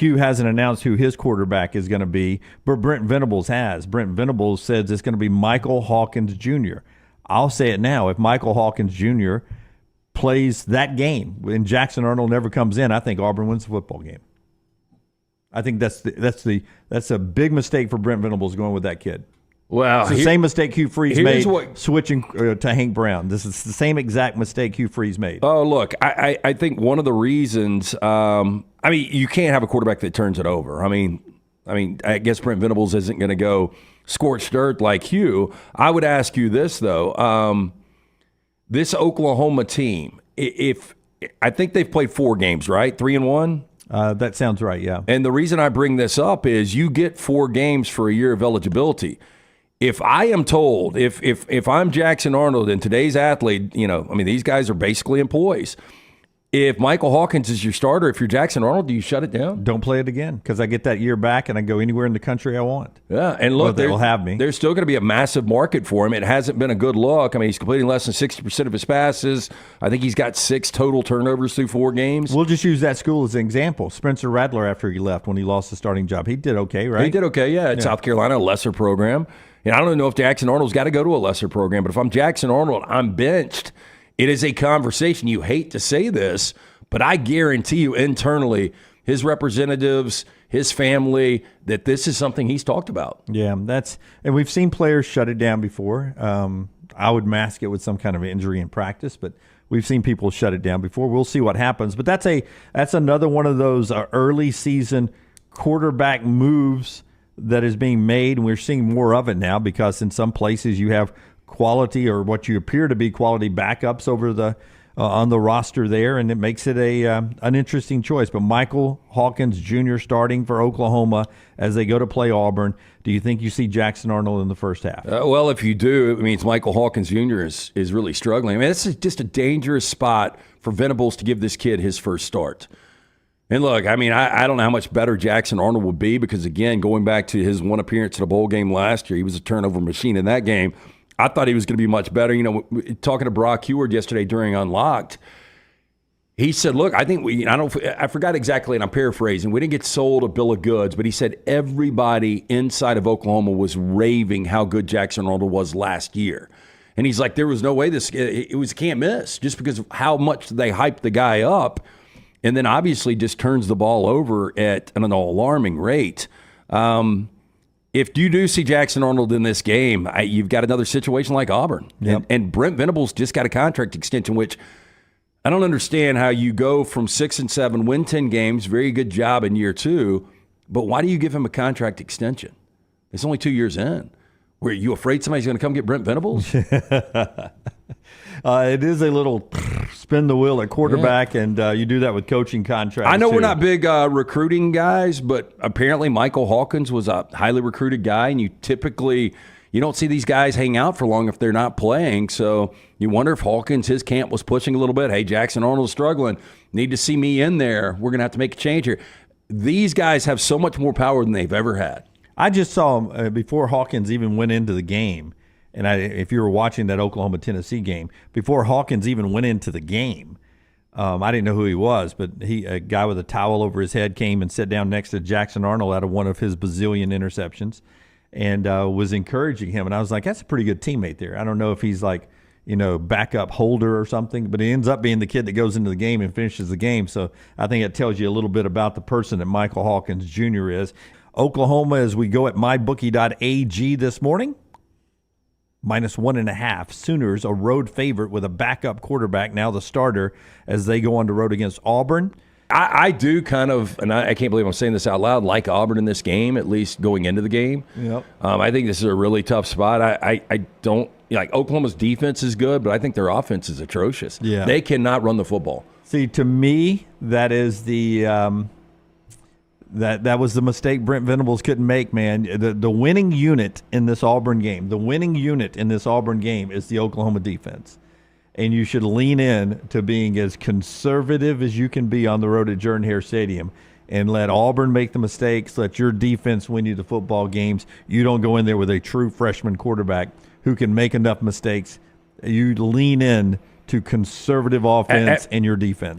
Q hasn't announced who his quarterback is going to be, but Brent Venables has. Brent Venables says it's going to be Michael Hawkins Jr. I'll say it now. If Michael Hawkins Jr. plays that game and Jackson Arnold never comes in, I think Auburn wins the football game. I think that's a big mistake for Brent Venables going with that kid. Well, it's the same mistake Hugh Freeze made switching to Hank Brown. This is the same exact mistake Hugh Freeze made. Oh, look, I think one of the reasons, you can't have a quarterback that turns it over. I guess Brent Venables isn't going to go scorched earth like Hugh. I would ask you this, though. This Oklahoma team, I think they've played 4 games, right? 3-1? That sounds right, yeah. And the reason I bring this up is you get 4 games for a year of eligibility. If I am told, if I'm Jackson Arnold and today's athlete, these guys are basically employees. If Michael Hawkins is your starter, if you're Jackson Arnold, do you shut it down? Don't play it again because I get that year back and I go anywhere in the country I want. Yeah, and look, they'll have me. There's still going to be a massive market for him. It hasn't been a good look. He's completing less than 60% of his passes. I think he's got 6 total turnovers through 4 games. We'll just use that school as an example. Spencer Rattler, after he left when he lost the starting job, he did okay, right? He did okay, yeah. At South Carolina, a lesser program. And I don't know if Jackson Arnold's got to go to a lesser program, but if I'm Jackson Arnold, I'm benched. It is a conversation. You hate to say this, but I guarantee you internally, his representatives, his family, that this is something he's talked about. Yeah, and we've seen players shut it down before. I would mask it with some kind of injury in practice, but we've seen people shut it down before. We'll see what happens. But that's another one of those early season quarterback moves that is being made, and we're seeing more of it now because in some places you have quality or what you appear to be quality backups over the on the roster there, and it makes it an interesting choice. But Michael Hawkins Jr. starting for Oklahoma as they go to play Auburn. Do you think you see Jackson Arnold in the first half? Well, if you do, it means Michael Hawkins Jr. is really struggling. This is just a dangerous spot for Venables to give this kid his first start. And look, I don't know how much better Jackson Arnold would be because, again, going back to his one appearance at a bowl game last year, he was a turnover machine in that game. I thought he was going to be much better. Talking to Brock Heward yesterday during Unlocked, he said, look, I think I forgot exactly, and I'm paraphrasing. We didn't get sold a bill of goods, but he said everybody inside of Oklahoma was raving how good Jackson Arnold was last year. And he's like, there was no way it was can't miss just because of how much they hyped the guy up. And then obviously just turns the ball over at an alarming rate. If you do see Jackson Arnold in this game, you've got another situation like Auburn. Yep. And Brent Venables just got a contract extension, which I don't understand how you go from 6-7, win 10 games, very good job in year 2, but why do you give him a contract extension? It's only 2 years in. Were you afraid somebody's going to come get Brent Venables? It is a little spin the wheel at quarterback, and you do that with coaching contracts. I know too. We're not big recruiting guys, but apparently Michael Hawkins was a highly recruited guy, and you don't see these guys hang out for long if they're not playing. So you wonder if Hawkins, his camp was pushing a little bit. Hey, Jackson Arnold's struggling. Need to see me in there. We're going to have to make a change here. These guys have so much more power than they've ever had. I just saw him before Hawkins even went into the game. And if you were watching that Oklahoma-Tennessee game, before Hawkins even went into the game, I didn't know who he was, but a guy with a towel over his head came and sat down next to Jackson Arnold out of one of his bazillion interceptions and was encouraging him. And I was like, that's a pretty good teammate there. I don't know if he's like, backup holder or something, but he ends up being the kid that goes into the game and finishes the game. So I think it tells you a little bit about the person that Michael Hawkins Jr. is. Oklahoma, as we go at mybookie.ag this morning, -1.5. Sooners, a road favorite with a backup quarterback, now the starter, as they go on the road against Auburn. I do kind of, and I can't believe I'm saying this out loud, like Auburn in this game, at least going into the game. Yep. I think this is a really tough spot. I don't, Oklahoma's defense is good, but I think their offense is atrocious. Yeah. They cannot run the football. See, to me, that is the that was the mistake Brent Venables couldn't make, man. The winning unit in this Auburn game, is the Oklahoma defense. And you should lean in to being as conservative as you can be on the road at Jordan-Hare Stadium and let Auburn make the mistakes, let your defense win you the football games. You don't go in there with a true freshman quarterback who can make enough mistakes. You lean in to conservative offense and your defense.